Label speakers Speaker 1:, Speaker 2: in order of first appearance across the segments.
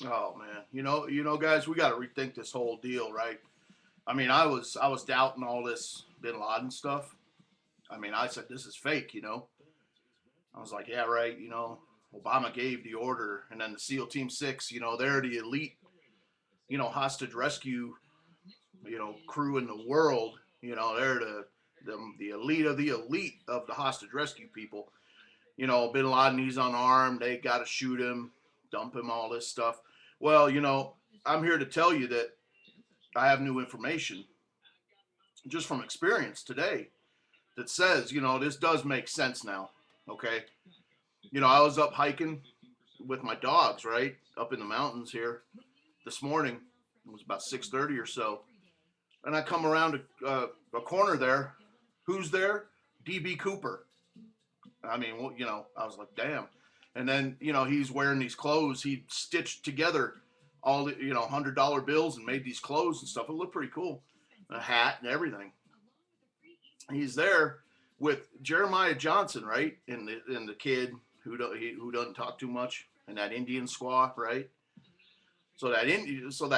Speaker 1: Oh man, guys, we got to rethink this whole deal, right? I mean, I was doubting all this Bin Laden stuff. I mean, I said this is fake. I was like, yeah, right. Obama gave the order, and then the SEAL Team Six, they're the elite, hostage rescue, crew in the world. They're the elite of the elite of the hostage rescue people. Bin Laden, he's unarmed. They got to shoot him, dump him, all this stuff. Well, I'm here to tell you that I have new information just from experience today that says, this does make sense now. Okay. I was up hiking with my dogs, right? Up in the mountains here this morning. It was about 6:30 or so. And I come around a corner there. Who's there? DB Cooper. I mean, well, I was like, damn. And then, he's wearing these clothes. He stitched together all the, $100 bills and made these clothes and stuff. It looked pretty cool. A hat and everything. He's there with Jeremiah Johnson, right? And the kid who doesn't talk too much, and that Indian squaw, right? So that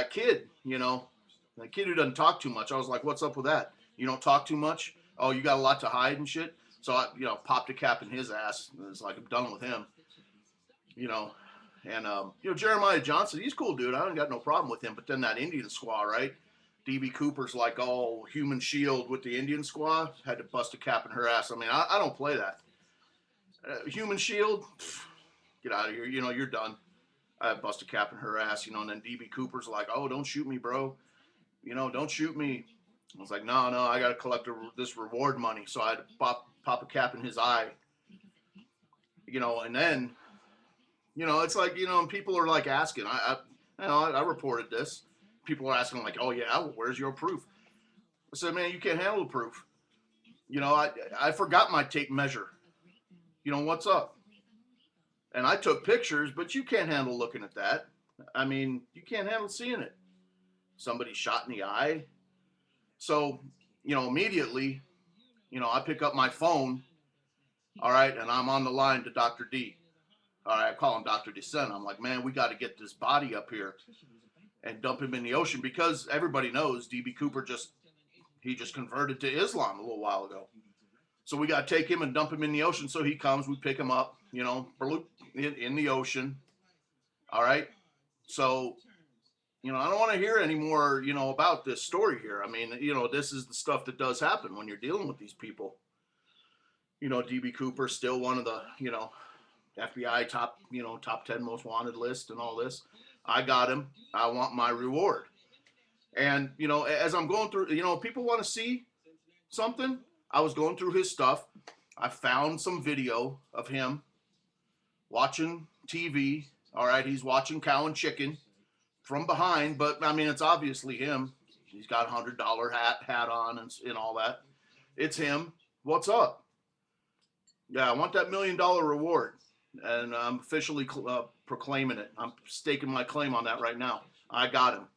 Speaker 1: kid, that kid who doesn't talk too much. I was like, what's up with that? You don't talk too much? Oh, you got a lot to hide and shit. So I, popped a cap in his ass. It's like I'm done with him, you know. And Jeremiah Johnson, he's a cool dude. I don't got no problem with him. But then that Indian squaw, right? DB Cooper's like all human shield with the Indian squaw. Had to bust a cap in her ass. I mean, I don't play that. Human shield, get out of here. You're done. I bust a cap in her ass. And then DB Cooper's like, oh, don't shoot me, bro. Don't shoot me. I was like, no, I got to collect this reward money. So I had to pop a cap in his eye. And then, it's like, and people are like asking. I reported this. People are asking like, oh yeah, well, where's your proof? I said, man, you can't handle the proof. I forgot my tape measure. What's up? And I took pictures, but you can't handle looking at that. I mean, you can't handle seeing it. Somebody shot in the eye. So, immediately, I pick up my phone, all right, and I'm on the line to Dr. D. All right, I call him Dr. Descent. I'm like, man, we got to get this body up here and dump him in the ocean because everybody knows DB Cooper just converted to Islam a little while ago. So we got to take him and dump him in the ocean. So he comes, we pick him up, in the ocean. All right. So, I don't want to hear any more, about this story here. I mean, this is the stuff that does happen when you're dealing with these people. DB Cooper still one of the, FBI top 10 most wanted list and all this. I got him. I want my reward. And, as I'm going through, people want to see something. I was going through his stuff. I found some video of him watching TV. All right, he's watching Cow and Chicken from behind, but I mean, it's obviously him. He's got $100 hat on and all that. It's him. What's up? Yeah, I want that $1 million reward, and I'm officially proclaiming it. I'm staking my claim on that right now. I got him.